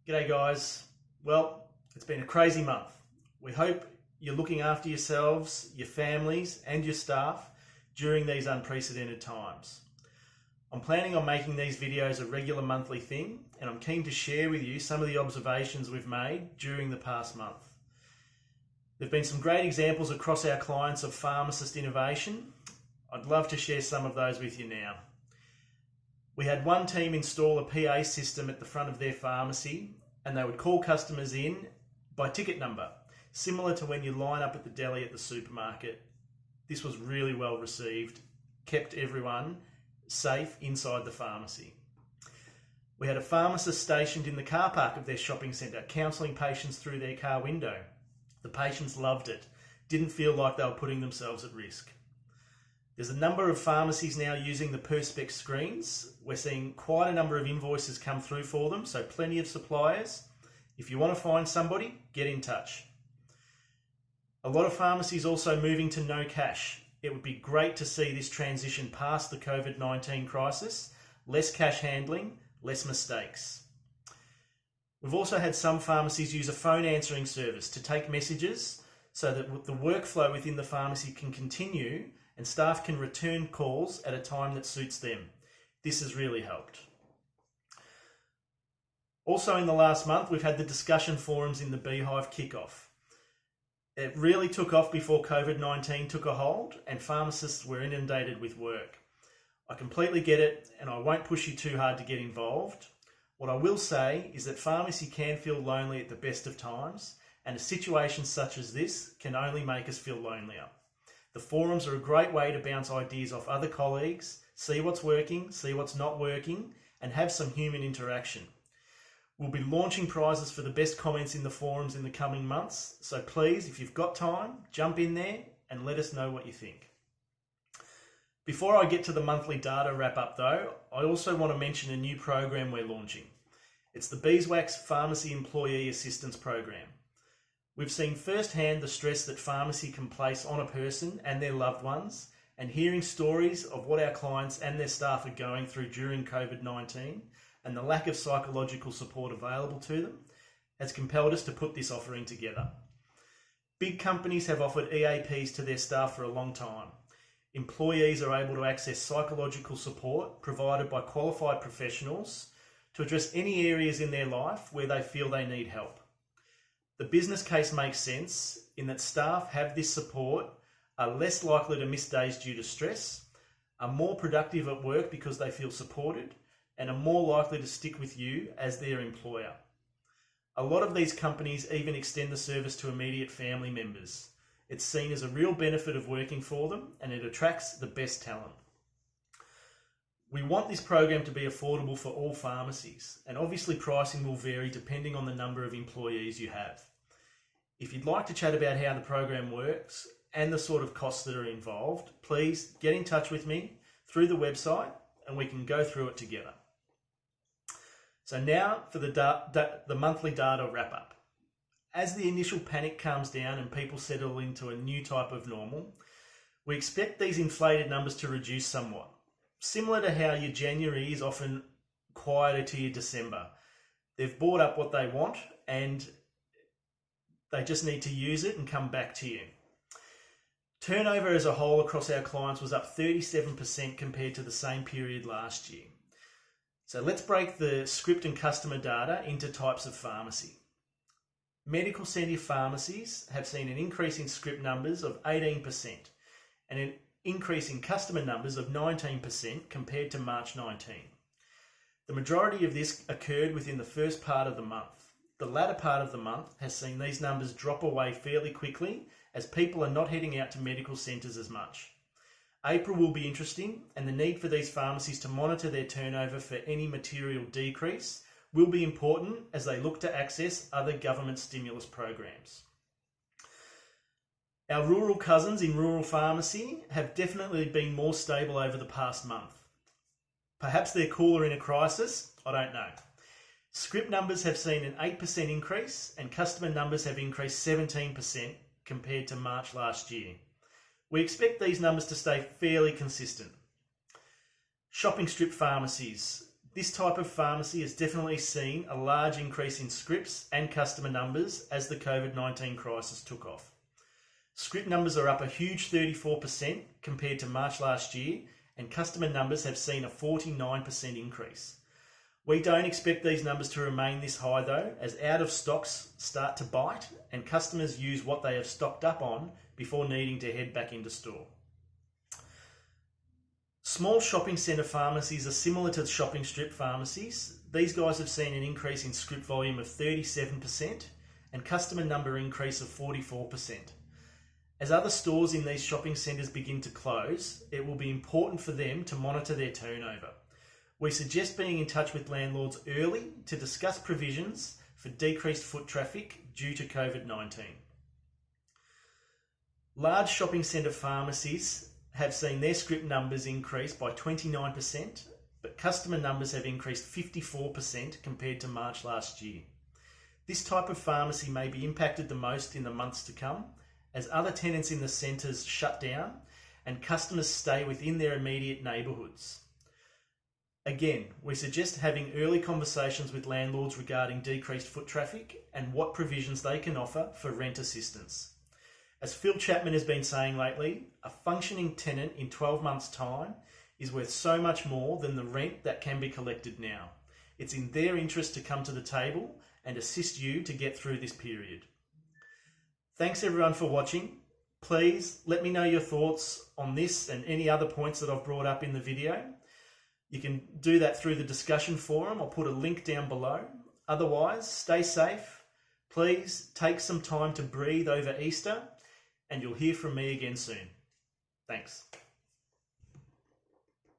G'day guys. Well, it's been a crazy month. We hope you're looking after yourselves, your families and your staff during these unprecedented times. I'm planning on making these videos a regular monthly thing, and I'm keen to share with you some of the observations we've made during the past month. There have been some great examples across our clients of pharmacist innovation. I'd love to share some of those with you now. We had one team install a PA system at the front of their pharmacy, and they would call customers in by ticket number, similar to when you line up at the deli at the supermarket. This was really well received, kept everyone safe inside the pharmacy. We had a pharmacist stationed in the car park of their shopping centre, counselling patients through their car window. The patients loved it, didn't feel like they were putting themselves at risk. There's a number of pharmacies now using the Perspex screens. We're seeing quite a number of invoices come through for them, so plenty of suppliers. If you want to find somebody, get in touch. A lot of pharmacies also moving to no cash. It would be great to see this transition past the COVID-19 crisis. Less cash handling, less mistakes. We've also had some pharmacies use a phone answering service to take messages so that the workflow within the pharmacy can continue and staff can return calls at a time that suits them. This has really helped. Also in the last month, we've had the discussion forums in the Beehive kickoff. It really took off before COVID-19 took a hold and pharmacists were inundated with work. I completely get it and I won't push you too hard to get involved. What I will say is that pharmacy can feel lonely at the best of times, and a situation such as this can only make us feel lonelier. The forums are a great way to bounce ideas off other colleagues, see what's working, see what's not working, and have some human interaction. We'll be launching prizes for the best comments in the forums in the coming months, so please, if you've got time, jump in there and let us know what you think. Before I get to the monthly data wrap up though, I also want to mention a new program we're launching. It's the Beeswax Pharmacy Employee Assistance Program. We've seen firsthand the stress that pharmacy can place on a person and their loved ones, and hearing stories of what our clients and their staff are going through during COVID-19 and the lack of psychological support available to them has compelled us to put this offering together. Big companies have offered EAPs to their staff for a long time. Employees are able to access psychological support provided by qualified professionals to address any areas in their life where they feel they need help. The business case makes sense in that staff have this support, are less likely to miss days due to stress, are more productive at work because they feel supported, and are more likely to stick with you as their employer. A lot of these companies even extend the service to immediate family members. It's seen as a real benefit of working for them, and it attracts the best talent. We want this program to be affordable for all pharmacies, and obviously pricing will vary depending on the number of employees you have. If you'd like to chat about how the program works and the sort of costs that are involved, please get in touch with me through the website and we can go through it together. So now for the monthly data wrap up. As the initial panic calms down and people settle into a new type of normal, we expect these inflated numbers to reduce somewhat. Similar to how your January is often quieter to your December. They've bought up what they want and they just need to use it and come back to you. Turnover as a whole across our clients was up 37% compared to the same period last year. So let's break the script and customer data into types of pharmacy. Medical centre pharmacies have seen an increase in script numbers of 18% and an increase in customer numbers of 19% compared to March 19. The majority of this occurred within the first part of the month. The latter part of the month has seen these numbers drop away fairly quickly as people are not heading out to medical centres as much. April will be interesting, and the need for these pharmacies to monitor their turnover for any material decrease will be important as they look to access other government stimulus programs. Our rural cousins in rural pharmacy have definitely been more stable over the past month. Perhaps they're cooler in a crisis, I don't know. Script numbers have seen an 8% increase and customer numbers have increased 17% compared to March last year. We expect these numbers to stay fairly consistent. Shopping strip pharmacies. This type of pharmacy has definitely seen a large increase in scripts and customer numbers as the COVID-19 crisis took off. Script numbers are up a huge 34% compared to March last year, and customer numbers have seen a 49% increase. We don't expect these numbers to remain this high though, as out of stocks start to bite and customers use what they have stocked up on before needing to head back into store. Small shopping centre pharmacies are similar to shopping strip pharmacies. These guys have seen an increase in script volume of 37% and customer number increase of 44%. As other stores in these shopping centres begin to close, it will be important for them to monitor their turnover. We suggest being in touch with landlords early to discuss provisions for decreased foot traffic due to COVID-19. Large shopping centre pharmacies have seen their script numbers increase by 29%, but customer numbers have increased 54% compared to March last year. This type of pharmacy may be impacted the most in the months to come, as other tenants in the centres shut down and customers stay within their immediate neighbourhoods. Again, we suggest having early conversations with landlords regarding decreased foot traffic and what provisions they can offer for rent assistance. As Phil Chapman has been saying lately, a functioning tenant in 12 months' time is worth so much more than the rent that can be collected now. It's in their interest to come to the table and assist you to get through this period. Thanks everyone for watching. Please let me know your thoughts on this and any other points that I've brought up in the video. You can do that through the discussion forum. I'll put a link down below. Otherwise, stay safe. Please take some time to breathe over Easter, and you'll hear from me again soon. Thanks.